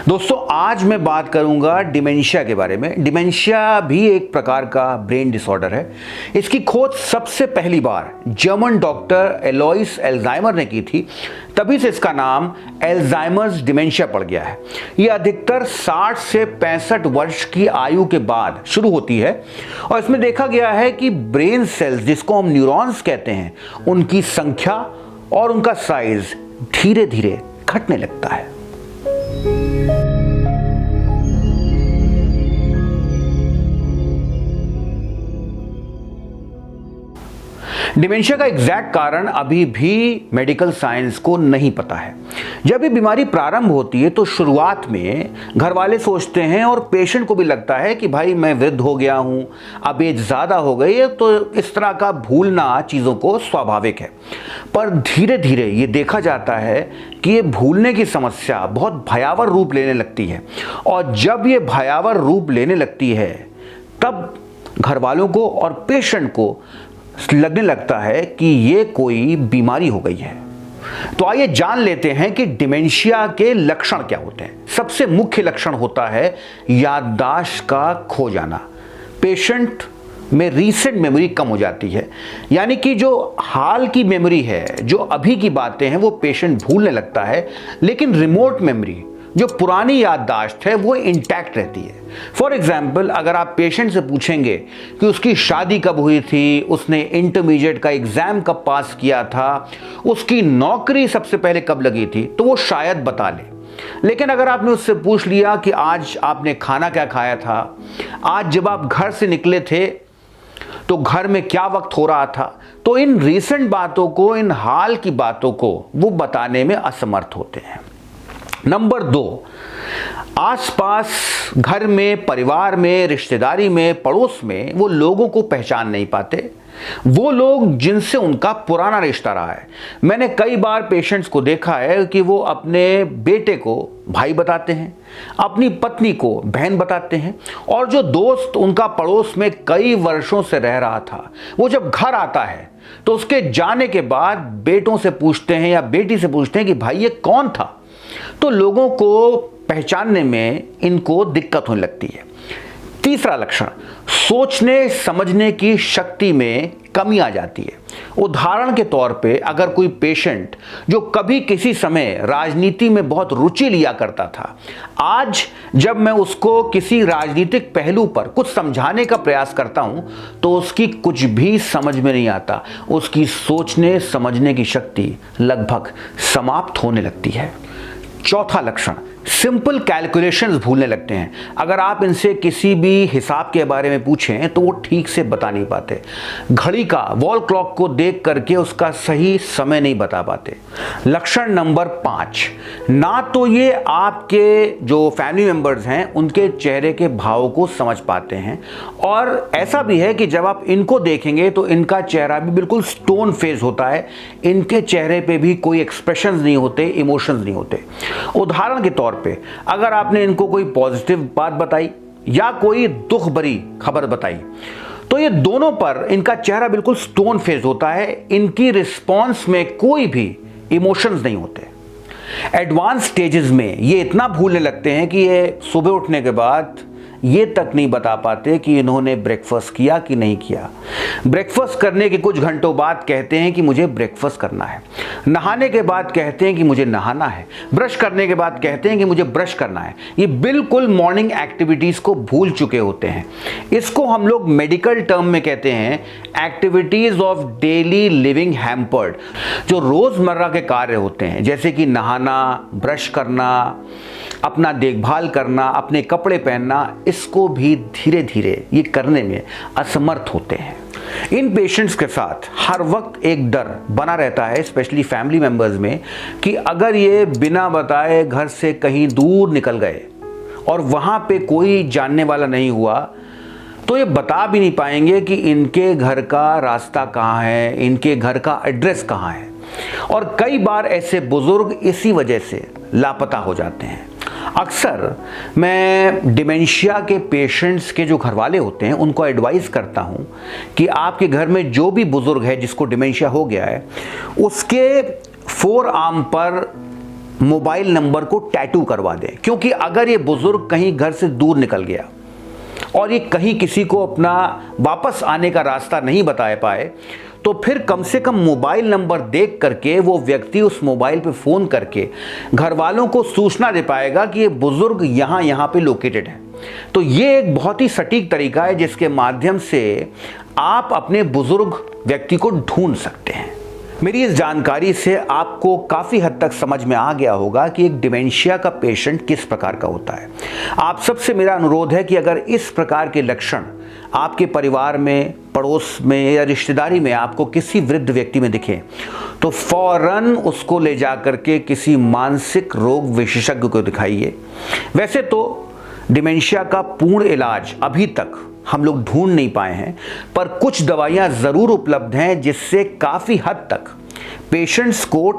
दोस्तों आज मैं बात करूंगा डिमेंशिया के बारे में। डिमेंशिया भी एक प्रकार का ब्रेन डिसऑर्डर है। इसकी खोज सबसे पहली बार जर्मन डॉक्टर एलोइस अल्जाइमर ने की थी, तभी से इसका नाम अल्जाइमर्स डिमेंशिया पड़ गया है। यह अधिकतर 60 से 65 वर्ष की आयु के बाद शुरू होती है और इसमें देखा गया है कि ब्रेन सेल्स, जिसको हम न्यूरॉन्स कहते हैं, उनकी संख्या और उनका साइज धीरे धीरे घटने लगता है। डिमेंशिया का एग्जैक्ट कारण अभी भी मेडिकल साइंस को नहीं पता है। जब ये बीमारी प्रारंभ होती है तो शुरुआत में घर वाले सोचते हैं और पेशेंट को भी लगता है कि भाई मैं वृद्ध हो गया हूं, अब एज ज़्यादा हो गई है, तो इस तरह का भूलना चीज़ों को स्वाभाविक है। पर धीरे धीरे ये देखा जाता है कि ये भूलने की समस्या बहुत भयावह रूप लेने लगती है और जब ये भयावह रूप लेने लगती है तब घर वालों को और पेशेंट को लगने लगता है कि ये कोई बीमारी हो गई है। तो आइए जान लेते हैं कि डिमेंशिया के लक्षण क्या होते हैं। सबसे मुख्य लक्षण होता है याददाश्त का खो जाना। पेशेंट में रीसेंट मेमोरी कम हो जाती है, यानी कि जो हाल की मेमोरी है, जो अभी की बातें हैं, वो पेशेंट भूलने लगता है, लेकिन रिमोट मेमोरी, जो पुरानी याददाश्त है, वो इंटैक्ट रहती है। फॉर एग्जाम्पल, अगर आप पेशेंट से पूछेंगे कि उसकी शादी कब हुई थी, उसने इंटरमीडिएट का एग्जाम कब पास किया था, उसकी नौकरी सबसे पहले कब लगी थी, तो वो शायद बता ले। लेकिन अगर आपने उससे पूछ लिया कि आज आपने खाना क्या खाया था, आज जब आप घर से निकले थे तो घर में क्या वक्त हो रहा था, तो इन रीसेंट बातों को, इन हाल की बातों को वो बताने में असमर्थ होते हैं। नंबर 2, आसपास घर में, परिवार में, रिश्तेदारी में, पड़ोस में वो लोगों को पहचान नहीं पाते, वो लोग जिनसे उनका पुराना रिश्ता रहा है। मैंने कई बार पेशेंट्स को देखा है कि वो अपने बेटे को भाई बताते हैं, अपनी पत्नी को बहन बताते हैं, और जो दोस्त उनका पड़ोस में कई वर्षों से रह रहा था, वो जब घर आता है तो उसके जाने के बाद बेटों से पूछते हैं या बेटी से पूछते हैं कि भाई ये कौन था। तो लोगों को पहचानने में इनको दिक्कत होने लगती है। तीसरा लक्षण, सोचने समझने की शक्ति में कमी आ जाती है। उदाहरण के तौर पे, अगर कोई पेशेंट जो कभी किसी समय राजनीति में बहुत रुचि लिया करता था, आज जब मैं उसको किसी राजनीतिक पहलू पर कुछ समझाने का प्रयास करता हूं तो उसकी कुछ भी समझ में नहीं आता, उसकी सोचने समझने की शक्ति लगभग समाप्त होने लगती है। चौथा लक्षण, सिंपल कैलकुलेशंस भूलने लगते हैं। अगर आप इनसे किसी भी हिसाब के बारे में पूछें तो वो ठीक से बता नहीं पाते। घड़ी का, वॉल क्लॉक को देख करके उसका सही समय नहीं बता पाते। लक्षण नंबर 5, ना तो ये आपके जो फैमिली मेंबर्स हैं उनके चेहरे के भाव को समझ पाते हैं, और ऐसा भी है कि जब आप इनको देखेंगे तो इनका चेहरा भी बिल्कुल स्टोन फेस होता है। इनके चेहरे पे भी कोई एक्सप्रेशंस नहीं होते, इमोशंस नहीं होते। उदाहरण के तौर पे, अगर आपने इनको कोई पॉजिटिव बात बताई या कोई दुख भरी खबर बताई तो ये दोनों पर इनका चेहरा बिल्कुल स्टोन फेस होता है। इनकी रिस्पॉन्स में कोई भी इमोशंस नहीं होते। एडवांस स्टेजेस में ये इतना भूलने लगते हैं कि ये सुबह उठने के बाद ये तक नहीं बता पाते कि इन्होंने ब्रेकफास्ट किया कि नहीं किया। ब्रेकफास्ट करने के कुछ घंटों बाद कहते हैं कि मुझे ब्रेकफास्ट करना है। नहाने के बाद कहते हैं कि मुझे नहाना है। ब्रश करने के बाद कहते हैं कि मुझे ब्रश करना है। ये बिल्कुल मॉर्निंग एक्टिविटीज़ को भूल चुके होते हैं। इसको हम लोग मेडिकल टर्म में कहते हैं activities of daily living hampered. जो रोज़मर्रा के कार्य होते हैं, जैसे कि नहाना, ब्रश करना, अपना देखभाल करना, अपने कपड़े पहनना, इसको भी धीरे धीरे ये करने में असमर्थ होते हैं। इन पेशेंट्स के साथ हर वक्त एक डर बना रहता है, स्पेशली फैमिली मेंबर्स में, कि अगर ये बिना बताए घर से कहीं दूर निकल गए और वहाँ पे कोई जानने वाला नहीं हुआ तो ये बता भी नहीं पाएंगे कि इनके घर का रास्ता कहाँ है, इनके घर का एड्रेस कहाँ है। और कई बार ऐसे बुजुर्ग इसी वजह से लापता हो जाते हैं। अक्सर मैं डिमेंशिया के पेशेंट्स के जो घर वाले होते हैं उनको एडवाइस करता हूं कि आपके घर में जो भी बुजुर्ग है जिसको डिमेंशिया हो गया है, उसके फोर आर्म पर मोबाइल नंबर को टैटू करवा दें, क्योंकि अगर ये बुजुर्ग कहीं घर से दूर निकल गया और ये कहीं किसी को अपना वापस आने का रास्ता नहीं बता पाए, तो फिर कम से कम मोबाइल नंबर देख करके वो व्यक्ति उस मोबाइल पे फ़ोन करके घर वालों को सूचना दे पाएगा कि ये बुजुर्ग यहाँ पे लोकेटेड है। तो ये एक बहुत ही सटीक तरीका है जिसके माध्यम से आप अपने बुजुर्ग व्यक्ति को ढूंढ सकते हैं। मेरी इस जानकारी से आपको काफ़ी हद तक समझ में आ गया होगा कि एक डिमेंशिया का पेशेंट किस प्रकार का होता है। आप सबसे मेरा अनुरोध है कि अगर इस प्रकार के लक्षण आपके परिवार में, पड़ोस में या रिश्तेदारी में आपको किसी वृद्ध व्यक्ति में दिखें, तो फौरन उसको ले जा करके किसी मानसिक रोग विशेषज्ञ को दिखाइए। वैसे तो डिमेंशिया का पूर्ण इलाज अभी तक हम लोग ढूंढ नहीं पाए हैं, पर कुछ दवाइयां ज़रूर उपलब्ध हैं जिससे काफ़ी हद तक पेशेंट्स को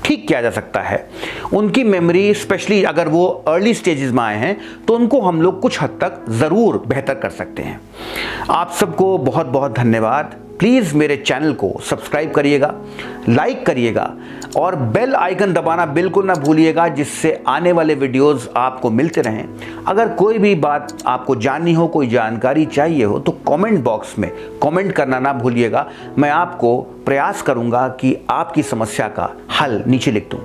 ठीक किया जा सकता है। उनकी मेमोरी, स्पेशली अगर वो अर्ली स्टेजेस में आए हैं, तो उनको हम लोग कुछ हद तक ज़रूर बेहतर कर सकते हैं। आप सबको बहुत बहुत धन्यवाद। प्लीज़ मेरे चैनल को सब्सक्राइब करिएगा, लाइक करिएगा और बेल आइकन दबाना बिल्कुल ना भूलिएगा, जिससे आने वाले वीडियोस आपको मिलते रहें। अगर कोई भी बात आपको जाननी हो, कोई जानकारी चाहिए हो, तो कमेंट बॉक्स में कमेंट करना ना भूलिएगा। मैं आपको प्रयास करूंगा कि आपकी समस्या का हल नीचे लिख दूं।